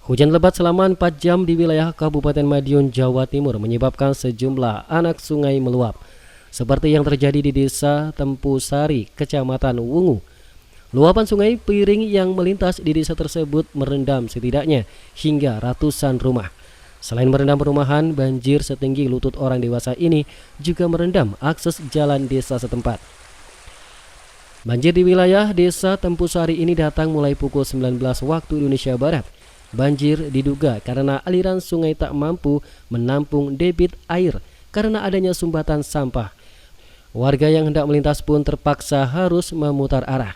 Hujan lebat selama 4 jam di wilayah Kabupaten Madiun, Jawa Timur menyebabkan sejumlah anak sungai meluap. Seperti yang terjadi di Desa Tempusari, Kecamatan Wungu. Luapan sungai Piring yang melintas di desa tersebut merendam setidaknya hingga ratusan rumah. Selain merendam perumahan, banjir setinggi lutut orang dewasa ini juga merendam akses jalan desa setempat. Banjir di wilayah Desa Tempusari ini datang mulai pukul 19 waktu Indonesia Barat. Banjir diduga karena aliran sungai tak mampu menampung debit air karena adanya sumbatan sampah. Warga yang hendak melintas pun terpaksa harus memutar arah.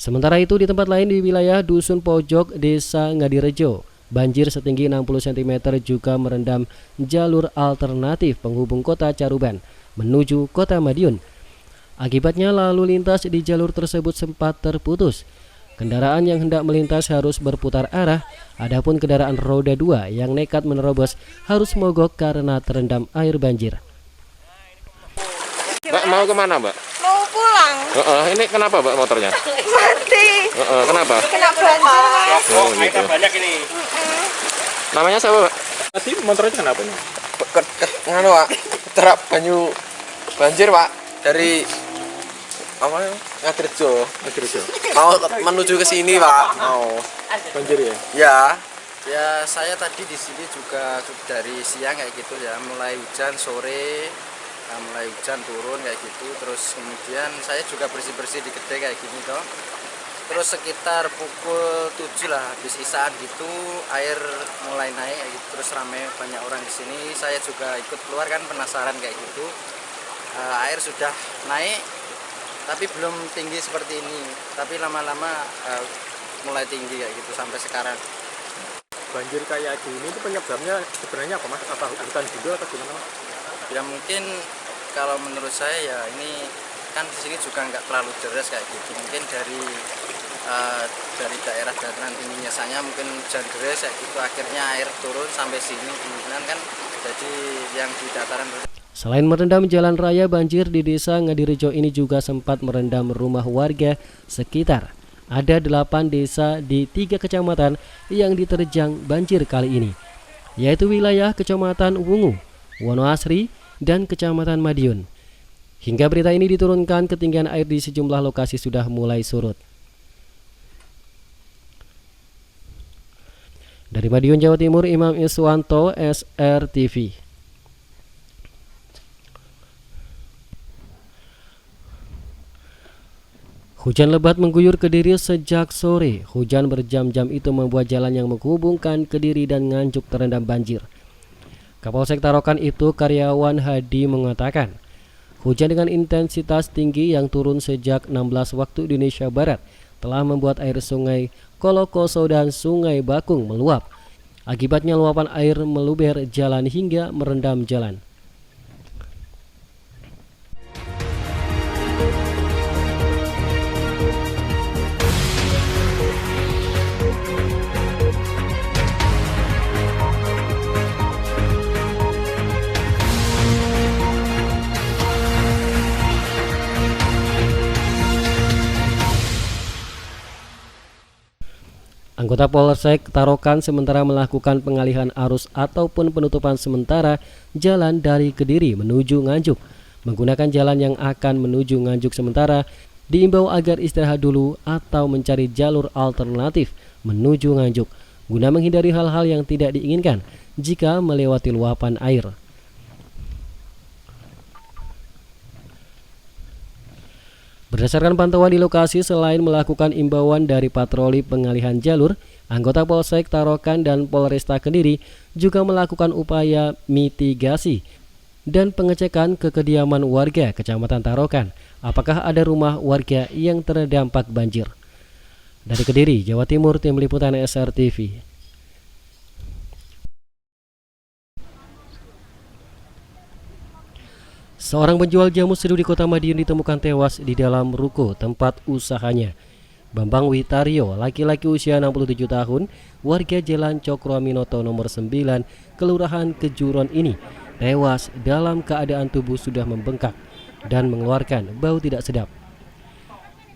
Sementara itu di tempat lain di wilayah Dusun Pojok, Desa Ngadirejo, banjir setinggi 60 cm juga merendam jalur alternatif penghubung kota Caruban menuju kota Madiun. Akibatnya lalu lintas di jalur tersebut sempat terputus. Kendaraan yang hendak melintas harus berputar arah, adapun kendaraan roda 2 yang nekat menerobos harus mogok karena terendam air banjir. Mbak mau kemana, Mbak? Mau pulang. Ini kenapa, Mbak, motornya? Mati. Kenapa? Kena banjir. Oh, gitu. Banyak ini. Namanya siapa, Mbak? Tadi motornya kenapa ini? Nganu, Pak. Terap banyu banjir, Pak. Dari apa ya? Ngadirejo. Mau menuju ke sini, Pak. Mau. Banjir ya? Ya. Ya, saya tadi di sini juga dari siang kayak gitu ya, mulai hujan sore, mulai hujan turun kayak gitu. Terus kemudian saya juga bersih-bersih di gede kayak gini toh. Terus sekitar pukul 7 lah habis isaan gitu air mulai naik kayak gitu. Terus ramai banyak orang di sini. Saya juga ikut keluar kan penasaran kayak gitu. Air sudah naik tapi belum tinggi seperti ini. Tapi lama-lama mulai tinggi kayak gitu sampai sekarang. Banjir kayak gini itu penyebabnya sebenarnya apa, Mas? Apa hutan juga atau gimana, Mas? Ya mungkin kalau menurut saya ya ini kan di sini juga nggak terlalu deras kayak gitu. Mungkin dari daerah dataran tingginya saya mungkin hujan deras kayak gitu akhirnya air turun sampai sini kemungkinan kan jadi yang di dataran. Selain merendam jalan raya, banjir di Desa Ngadirejo ini juga sempat merendam rumah warga sekitar. Ada 8 desa di 3 kecamatan yang diterjang banjir kali ini, yaitu wilayah Kecamatan Wungu, Wonoasri, dan Kecamatan Madiun. Hingga berita ini diturunkan, ketinggian air di sejumlah lokasi sudah mulai surut. Dari Madiun, Jawa Timur, Imam Iswanto, SRTV. Hujan lebat mengguyur Kediri sejak sore. Hujan berjam-jam itu membuat jalan yang menghubungkan Kediri dan Nganjuk terendam banjir. Kapolsek Tarokan itu karyawan Hadi mengatakan, hujan dengan intensitas tinggi yang turun sejak 16 waktu Indonesia Barat telah membuat air sungai Kolokoso dan sungai Bakung meluap. Akibatnya luapan air meluber jalan hingga merendam jalan. Anggota Polsek Tarokan sementara melakukan pengalihan arus ataupun penutupan sementara jalan dari Kediri menuju Nganjuk. Menggunakan jalan yang akan menuju Nganjuk sementara diimbau agar istirahat dulu atau mencari jalur alternatif menuju Nganjuk guna menghindari hal-hal yang tidak diinginkan jika melewati luapan air. Berdasarkan pantauan di lokasi, selain melakukan imbauan dari patroli pengalihan jalur, anggota Polsek Tarokan dan Polresta Kediri juga melakukan upaya mitigasi dan pengecekan ke kediaman warga Kecamatan Tarokan. Apakah ada rumah warga yang terdampak banjir? Dari Kediri, Jawa Timur, Tim Liputan SRTV. Seorang penjual jamu seduh di Kota Madiun ditemukan tewas di dalam ruko tempat usahanya. Bambang Witario, laki-laki usia 67 tahun, warga Jalan Cokroaminoto nomor 9, Kelurahan Kejuron ini, tewas dalam keadaan tubuh sudah membengkak dan mengeluarkan bau tidak sedap.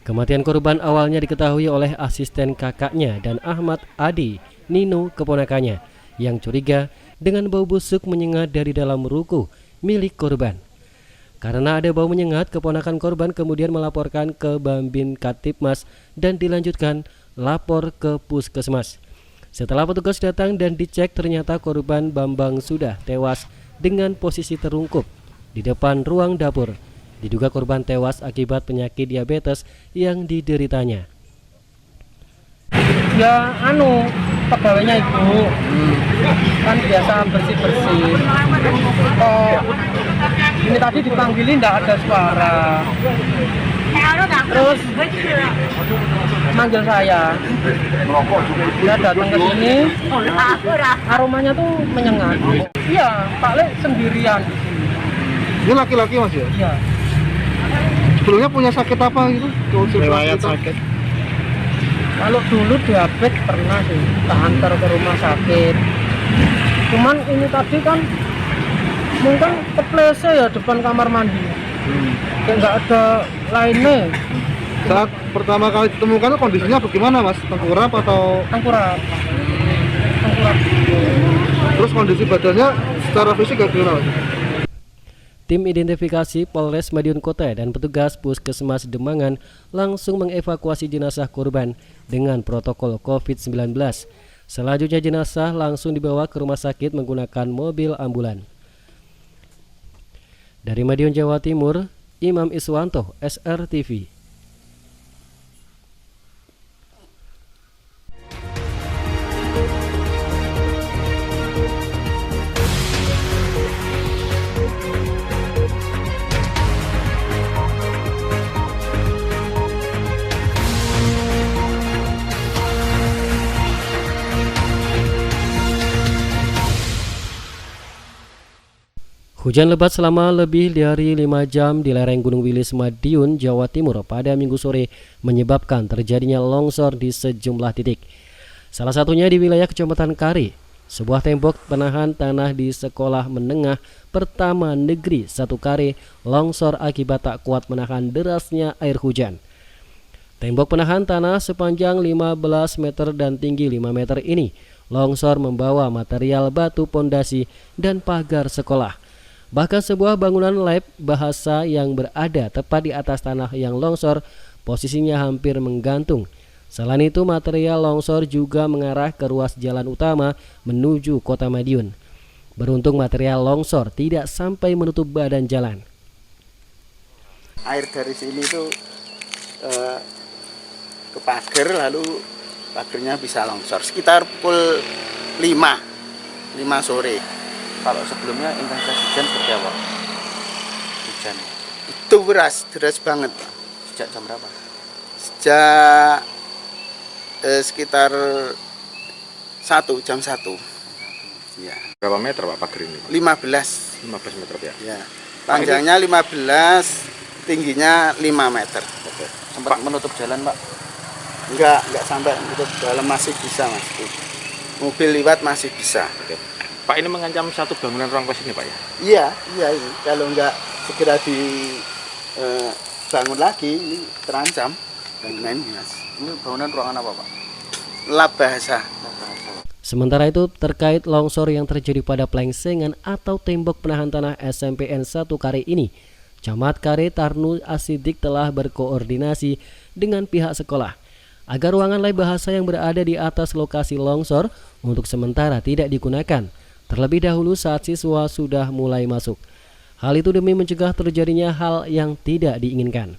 Kematian korban awalnya diketahui oleh asisten kakaknya dan Ahmad Adi Nino, keponakannya, yang curiga dengan bau busuk menyengat dari dalam ruko milik korban. Karena ada bau menyengat, keponakan korban kemudian melaporkan ke Bambin Katipmas dan dilanjutkan lapor ke puskesmas. Setelah petugas datang dan dicek, ternyata korban Bambang sudah tewas dengan posisi terungkup di depan ruang dapur. Diduga korban tewas akibat penyakit diabetes yang dideritanya. Ya pegawainya ibu kan biasa bersih-bersih. Ini tadi dipanggilin tidak ada suara, terus manggil saya datang ke sini, aromanya tuh menyengat. Iya, Pak Le sendirian di sini. Ini laki-laki mas ya? Iya. Sebelumnya punya sakit apa gitu? Riwayat sakit? Kalau dulu diabetes pernah sih, tak antar ke rumah sakit. Cuman ini tadi kan mungkin kepleset ya depan kamar mandi. Kayak nggak ada lainnya. Saat pertama kali ditemukan kondisinya bagaimana mas? Tengkurap atau? Tengkurap. Terus kondisi badannya secara fisik bagaimana mas? Tim identifikasi Polres Madiun Kota dan petugas Puskesmas Demangan langsung mengevakuasi jenazah korban dengan protokol COVID-19. Selanjutnya jenazah langsung dibawa ke rumah sakit menggunakan mobil ambulan. Dari Madiun, Jawa Timur, Imam Iswanto, SRTV. Hujan lebat selama lebih dari 5 jam di lereng Gunung Wilis, Madiun, Jawa Timur pada Minggu sore menyebabkan terjadinya longsor di sejumlah titik. Salah satunya di wilayah Kecamatan Kari. Sebuah tembok penahan tanah di Sekolah Menengah Pertama Negeri 1 Kari longsor akibat tak kuat menahan derasnya air hujan. Tembok penahan tanah sepanjang 15 meter dan tinggi 5 meter ini longsor membawa material batu pondasi dan pagar sekolah. Bahkan sebuah bangunan lab bahasa yang berada tepat di atas tanah yang longsor posisinya hampir menggantung. Selain itu material longsor juga mengarah ke ruas jalan utama menuju Kota Madiun. Beruntung material longsor tidak sampai menutup badan jalan. Air dari sini itu ke pagar, lalu pagarnya bisa longsor sekitar pukul 5 sore. Kalau sebelumnya intensitas hujan seperti apa? Hujan Itu deras banget Pak. sejak jam berapa? Sejak sekitar jam 1. Ya. Berapa meter Pak pagar ini? 15 meter ya. ya. Panjangnya 15, tingginya 5 meter. Oke. Sempat menutup jalan Pak? Enggak sampai menutup jalan, masih bisa Mas. Mobil lewat masih bisa. Oke. Pak, ini mengancam satu bangunan ruang kelas ini Pak ya? Iya ini. Kalau enggak segera dibangun lagi, ini terancam bangunan ini Mas. Ini bangunan ruangan apa Pak? Lab bahasa. Sementara itu terkait longsor yang terjadi pada plengsengan atau tembok penahan tanah SMPN 1 Kari ini, Camat Kari Tarnu Asidik telah berkoordinasi dengan pihak sekolah agar ruangan lab bahasa yang berada di atas lokasi longsor untuk sementara tidak digunakan, terlebih dahulu saat siswa sudah mulai masuk. Hal itu demi mencegah terjadinya hal yang tidak diinginkan.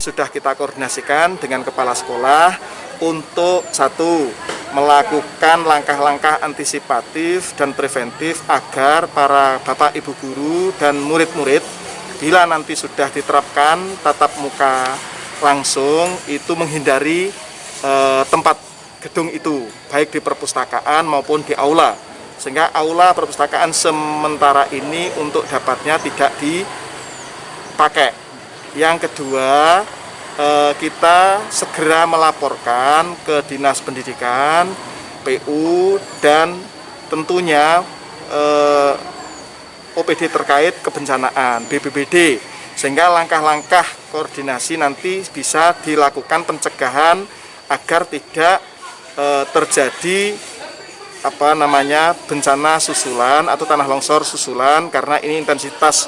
Sudah kita koordinasikan dengan kepala sekolah untuk melakukan langkah-langkah antisipatif dan preventif agar para bapak ibu guru dan murid-murid bila nanti sudah diterapkan tatap muka langsung itu menghindari tempat gedung itu, baik di perpustakaan maupun di aula, sehingga aula perpustakaan sementara ini untuk dapatnya tidak dipakai. Yang kedua, kita segera melaporkan ke Dinas Pendidikan, PU, dan tentunya OPD terkait kebencanaan, BPBD, sehingga langkah-langkah koordinasi nanti bisa dilakukan pencegahan agar tidak terjadi bencana susulan atau tanah longsor susulan, karena ini intensitas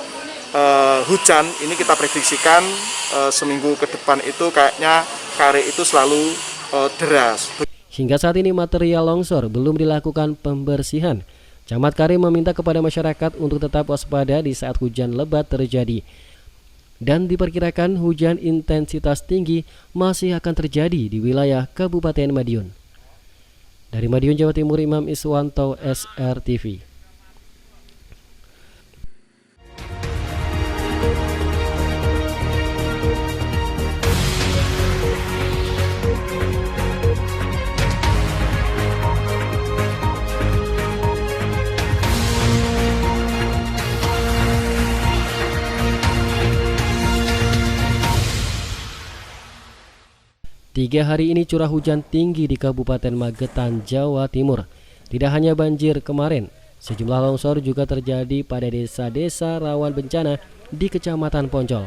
hujan ini kita prediksikan seminggu ke depan itu kayaknya Kare itu selalu deras. Hingga saat ini material longsor belum dilakukan pembersihan. Camat Kare meminta kepada masyarakat untuk tetap waspada di saat hujan lebat terjadi. Dan diperkirakan hujan intensitas tinggi masih akan terjadi di wilayah Kabupaten Madiun. Dari Madiun, Jawa Timur, Imam Iswanto, SRTV. Tiga hari ini curah hujan tinggi di Kabupaten Magetan, Jawa Timur. Tidak hanya banjir kemarin, sejumlah longsor juga terjadi pada desa-desa rawan bencana di Kecamatan Poncol.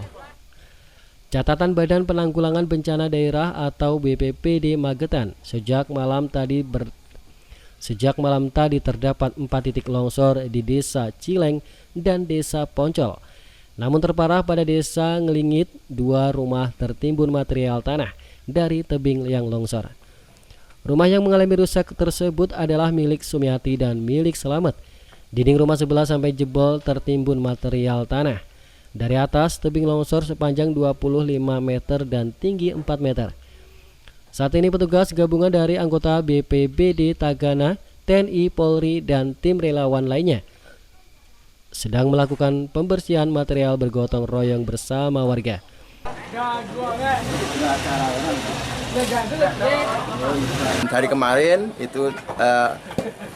Catatan Badan Penanggulangan Bencana Daerah atau BPBD Magetan, sejak malam tadi terdapat 4 titik longsor di Desa Cileng dan Desa Poncol. Namun terparah pada Desa Ngelingit, 2 rumah tertimbun material tanah dari tebing yang longsor. Rumah yang mengalami rusak tersebut adalah milik Sumiati dan milik Selamat. Dinding rumah sebelah sampai jebol tertimbun material tanah. Dari atas, tebing longsor sepanjang 25 meter dan tinggi 4 meter. Saat ini petugas gabungan dari anggota BPBD Tagana, TNI, Polri, dan tim relawan lainnya sedang melakukan pembersihan material bergotong royong bersama warga. Dari kemarin itu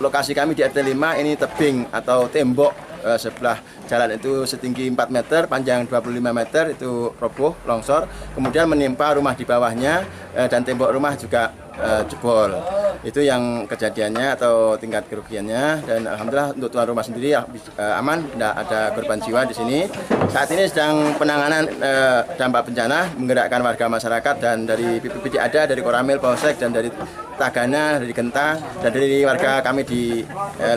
lokasi kami di RT 5 ini tebing atau tembok sebelah jalan itu setinggi 4 meter, panjang 25 meter itu roboh, longsor, kemudian menimpa rumah di bawahnya dan tembok rumah juga jebol. Itu yang kejadiannya atau tingkat kerugiannya, dan alhamdulillah untuk tuan rumah sendiri aman, tidak ada korban jiwa di sini. Saat ini sedang penanganan dampak bencana, menggerakkan warga masyarakat dan dari BPBD ada, dari Koramil, Polsek, dan dari Tagana, dari Genta, dan dari warga kami di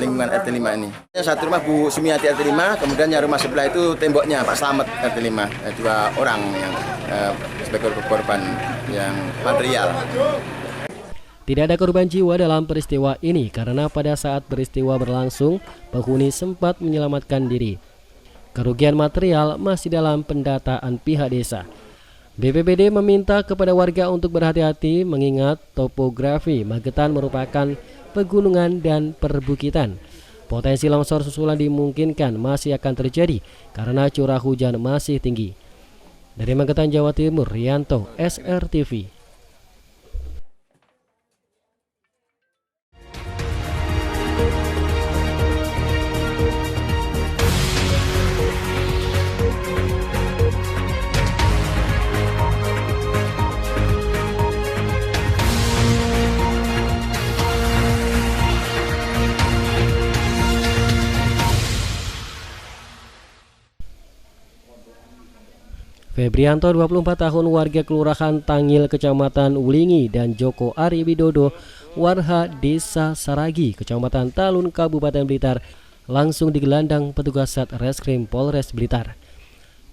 lingkungan RT 5 ini. Satu rumah Bu Sumiati RT 5, kemudian yang rumah sebelah itu temboknya Pak Slamet RT 5, 2 orang yang sebagai korban yang material. Tidak ada korban jiwa dalam peristiwa ini karena pada saat peristiwa berlangsung, penghuni sempat menyelamatkan diri. Kerugian material masih dalam pendataan pihak desa. BPBD meminta kepada warga untuk berhati-hati mengingat topografi Magetan merupakan pegunungan dan perbukitan. Potensi longsor susulan dimungkinkan masih akan terjadi karena curah hujan masih tinggi. Dari Magetan, Jawa Timur, Rianto, SRTV. Febrianto, 24 tahun, warga Kelurahan Tangil, Kecamatan Wulingi, dan Joko Ari Widodo, warga Desa Saragi, Kecamatan Talun, Kabupaten Blitar, langsung digelandang petugas Satreskrim Polres Blitar.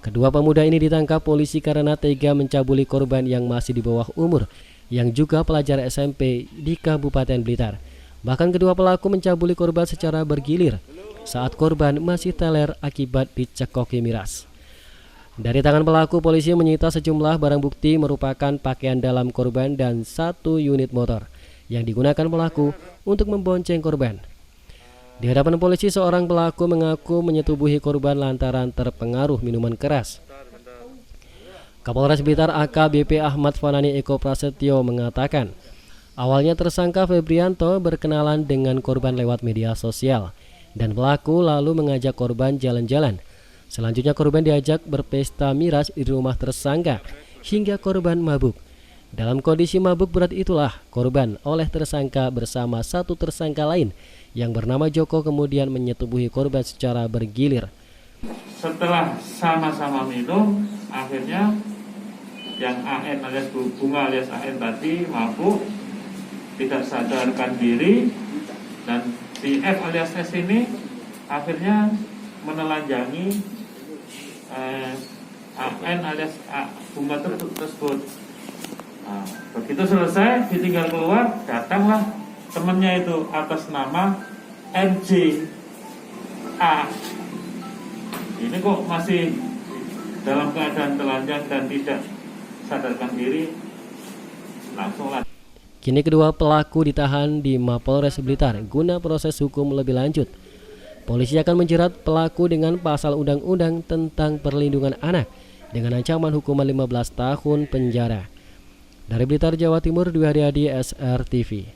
Kedua pemuda ini ditangkap polisi karena tega mencabuli korban yang masih di bawah umur, yang juga pelajar SMP di Kabupaten Blitar. Bahkan kedua pelaku mencabuli korban secara bergilir saat korban masih teler akibat dicekoki miras. Dari tangan pelaku, polisi menyita sejumlah barang bukti merupakan pakaian dalam korban dan 1 unit motor yang digunakan pelaku untuk membonceng korban. Di hadapan polisi, seorang pelaku mengaku menyetubuhi korban lantaran terpengaruh minuman keras. Kapolres Blitar AKBP Ahmad Fanani Eko Prasetyo mengatakan, awalnya tersangka Febrianto berkenalan dengan korban lewat media sosial dan pelaku lalu mengajak korban jalan-jalan. Selanjutnya korban diajak berpesta miras di rumah tersangka hingga korban mabuk. Dalam kondisi mabuk berat itulah korban oleh tersangka bersama 1 tersangka lain yang bernama Joko kemudian menyetubuhi korban secara bergilir. Setelah sama-sama minum, akhirnya yang AN alias Bunga alias AN tadi mabuk, tidak sadarkan diri, dan si F alias S ini akhirnya menelanjangi AN alias bunga tersebut. Nah, begitu selesai ditinggal keluar, datanglah temannya itu atas nama NJA. Ini kok masih dalam keadaan telanjang dan tidak sadarkan diri, langsunglah. Kini kedua pelaku ditahan di Mapolres Blitar guna proses hukum lebih lanjut. Polisi akan menjerat pelaku dengan pasal Undang-Undang tentang Perlindungan Anak dengan ancaman hukuman 15 tahun penjara. Dari Blitar, Jawa Timur, Dwi Haryadi, SR TV.